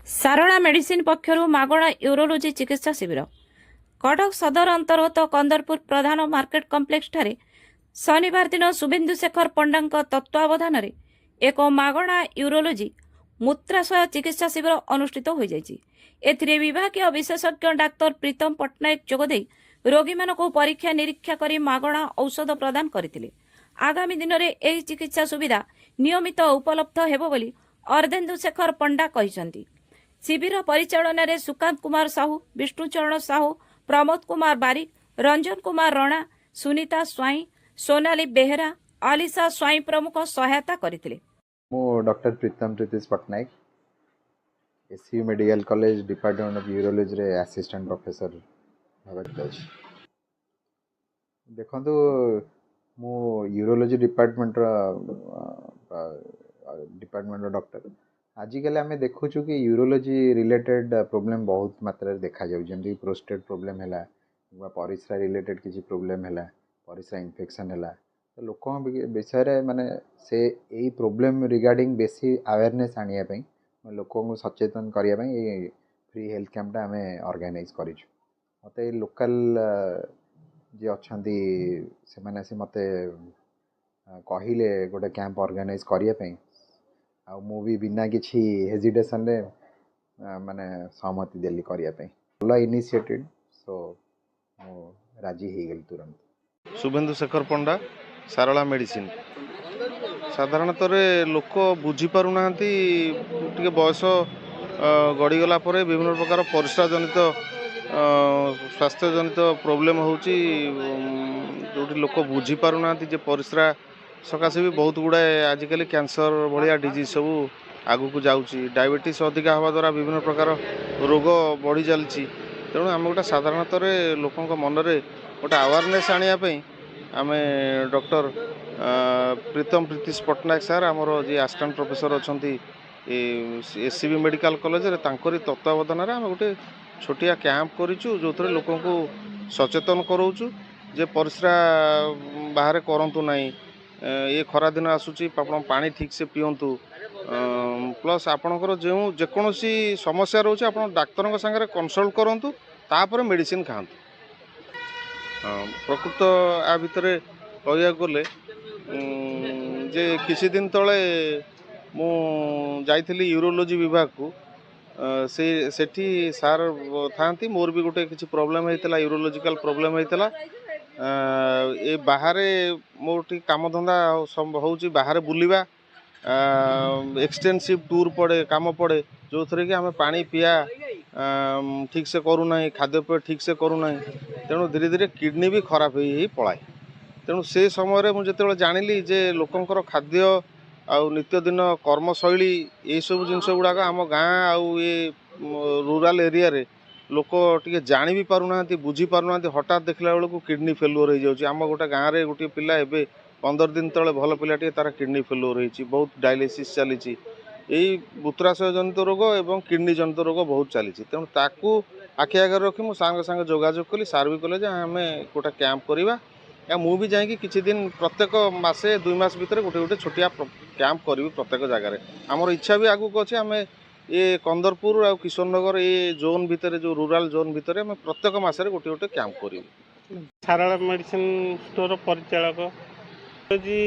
सारला medicine पक्षर मागणा urology चिकित्सा शिविर कटक सदर अंतर्गत कंदरपुर प्रधान मार्केट कम्प्लेक्स ठारे शनिवार दिन शुभेन्दु शेखर पंडा तत्वावधान एक मागणा यूरोलोजी मूत्राशय चिकित्सा शिविर अनुष्ठित हो जाए विभाग विशेषज्ञ डाक्तर प्रीतम पट्टनायक जोगदे रोगी मानक परीक्षा निरीक्षा कर मागणा औषध प्रदान करथिले। आगामी दिन में यह चिकित्सा सुविधा नियमित उपलब्ध हेबो बोली अर्धेन्दु शेखर पंडा कहिसंती। शिविर परिचालन में सुकांत कुमार साहू, विष्णुचरण साहू, प्रमोद कुमार बारिक, रंजन कुमार रणा, सुनीता स्वाई, सोनाली बेहरा, आलिशा स्वाई प्रमुख सहायता करथिले। मो doctor Pritam Pritish Pattnaik SU medical college department of urology रे असिस्टेंट प्रोफेसर भाव देखो मो यूरोलॉजी डिपार्टमेंट डॉक्टर आजिकल आम देखु कि यूरोलॉजी रिलेटेड प्रोब्लेम बहुत मात्रा देखा जाऊँ जमी प्रोस्टेट प्रोब्लेम है परिस्रा रिलेटेड किसी प्रोब्लेम है परिस्रा इन्फेक्शन है तो लोक विषय माने से यही प्रोब्लेम रिगार्डिंग बेसी अवेयरनेस आने लोक सचेतन करने फ्री हेल्थ कैंपटा आम ऑर्गेनाइज कर मत लोकल जी अच्छा से मैंने से मत कहले गोटे कैंप ऑर्गेनाइज करने आ मु भी बिना किसी हेजिटेशन रे माने सहमति देली करने भल इनिशिएटेड सो राजी हो गली तुरंत। शुभेन्दु शेखर पंडा सारला मेडिसिन साधारणतः लोक बुझीपार ना बयस गड़ीगला विभिन्न प्रकार परिस्रा जनित स्वास्थ्य जनित प्रोब्लेम होची जो लोक बुझीपार ना परिस्रा सकाशे भी बहुत गुड़ाए आजिकल कैंसर भाया डिजीज सब आगू को जाऊँगी डायबिटीज अधिका हवा द्वारा विभिन्न प्रकार रोग बढ़ी चलती तेणु आम गोटे साधारणतः लोकों मनरे गोटे अवेयरनेस आने आम डॉक्टर प्रीतम प्रीतिश पट्टनायक सार आमर जी असिस्टेंट प्रोफेसर अच्छा एससीबी मेडिकल कॉलेज तांकरी तत्वावधान आम गोटे छोटिया कैंप करूँ जो थे लोक सचेतन कराऊँ जे परिस्रा बाहर करतु नहीं ये खरा दिन आसूची पानी ठीक से पिंतु प्लस आपणकर जो जेकोसी समस्या रोचे आप डाक्तर सागर कनसल्ट करूँ तापर मेडिसिन खातु। प्रकृत आ भितर कह गले जे किसी दिन तले मु जाइली यूरोलॉजी विभाग को सेठी सार था मोर भी गोटे किसी प्रोब्लेम होता यूरोलॉजिकल प्रोब्लेम होता ये बाहर मोर काम धंदा हो बाहर बुलवा एक्सटेंसिव टूर पड़े काम पड़े जो थे कि आम पानी पिया ठीक से करूना खाद्यपेय ठीक से करूना तेणु धीरे धीरे किडनी भी खराब हो पलाए तेणु से समय मुझे जानिली जे लोकंकर खाद्य आउ नित्यदिन कर्मशैली ये सब जिनस गुड़ाक आम गाँ आउ ये रूराल एरिया रे लोक टे जानी भी पारना बुझी पारना हठात देखला बेलू किडनी फेलुअर हो जाऊँगी आम गोटे गाँव में गोटे पिला एवं 15 दिन तले भल पिलाटे तार किडनी फेलुअर होती बहुत डायलिसिस चली यही मूत्राशय जनित रोग और किडनी जनित रोग बहुत चली तेणु ताकू आखि आगे रखी मु सांगे सांगे जोगाजोग कली सार भी कले आम गोटे कैंप करवा या मु भी जाकि किसी दिन प्रत्येक मासे 2 मास भितर गोटे गोटे छोटिया कैंप करी प्रत्येक जगार आमर इच्छा भी आगू अच्छे आम ये कंदरपुर आ किशोर नगर ये जोन भितर जो रूराल जोन भितर आम प्रत्येक मासरे गोटे गोटे कैंप करी। सारला मेडिसिन स्टोर परिचालक यूरोलॉजी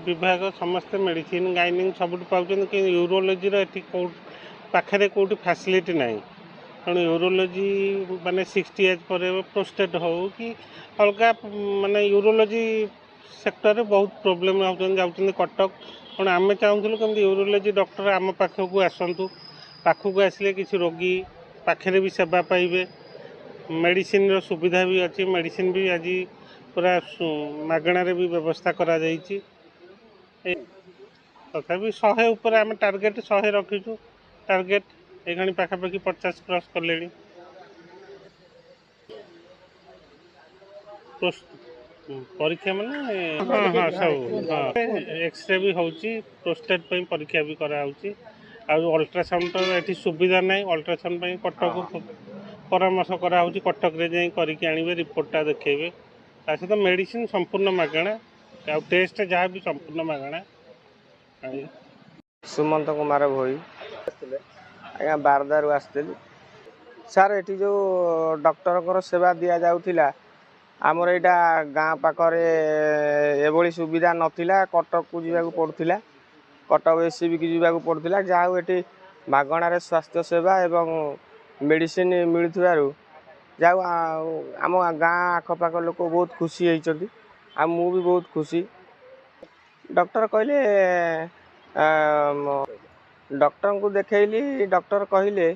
विभाग समस्त मेडिसिन गाइनिंग सब पाँच कि यूरोलॉजी पाखे कौटी फैसिलिटी ना तेणु यूरोलॉजी माने 60 एज पर प्रोस्टेट हो कि अलग माने यूरोलॉजी सेक्टर रे बहुत प्रोब्लेम जाऊँ कटक तेणु आम चाहूँ कमी यूरोलॉजी डॉक्टर आम पाखक आसतु पाखक आसिले किसी रोगी पाखे भी सेवा पाइबे मेडिसिन रो सुविधा भी अच्छी मेडिसिन भी आज पूरा मागणार भी व्यवस्था करा तथापि 100 उपर आम टार्गेट 100 रखीचु टार्गेट एखानी पाखापाखि 50 क्रॉस कले परीक्षा माने हाँ हाँ सब हाँ एक्सरे भी होची प्रोस्टेट पे परीक्षा भी करा होची अल्ट्रासाउंड तो ये सुविधा ना अल्ट्रासाउंड कटक परामर्श करा होची कटक रे जाई करके आनिबे रिपोर्टटा देखेबे ता सहित मेडिसिन संपूर्ण मागणा आ टेस्ट जहाँ भी संपूर्ण मागणा। सुमंत कुमार भोई ଆଜ୍ଞା ବାରଦାରୁ ଆସିଥିଲି ସାର୍। ଏଠି ଯେଉଁ ଡକ୍ଟରଙ୍କର ସେବା ଦିଆଯାଉଥିଲା ଆମର ଏଇଟା ଗାଁ ପାଖରେ ଏଭଳି ସୁବିଧା ନଥିଲା। କଟକକୁ ଯିବାକୁ ପଡ଼ୁଥିଲା, କଟକ ଏସ୍ସିବିକି ଯିବାକୁ ପଡ଼ୁଥିଲା। ଯାହା ହଉ ଏଠି ମାଗଣାରେ ସ୍ୱାସ୍ଥ୍ୟ ସେବା ଏବଂ ମେଡ଼ିସିନ ମିଳୁଥିବାରୁ ଯାହା ହଉ ଆମ ଗାଁ ଆଖପାଖ ଲୋକ ବହୁତ ଖୁସି ହେଇଛନ୍ତି, ଆଉ ମୁଁ ବି ବହୁତ ଖୁସି। ଡକ୍ଟର କହିଲେ ଡକ୍ଟରଙ୍କୁ ଦେଖେଇଲି, ଡକ୍ଟର କହିଲେ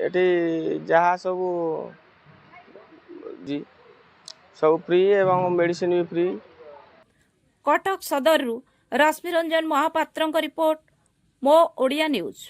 ଏଠି ଯାହା ସବୁ ଫ୍ରି ଏବଂ ମେଡ଼ିସିନ ବି ଫ୍ରି। କଟକ ସଦରରୁ ରଶ୍ମିରଞ୍ଜନ ମହାପାତ୍ରଙ୍କ ରିପୋର୍ଟ, ମୋ ଓଡ଼ିଆ ନ୍ୟୁଜ୍।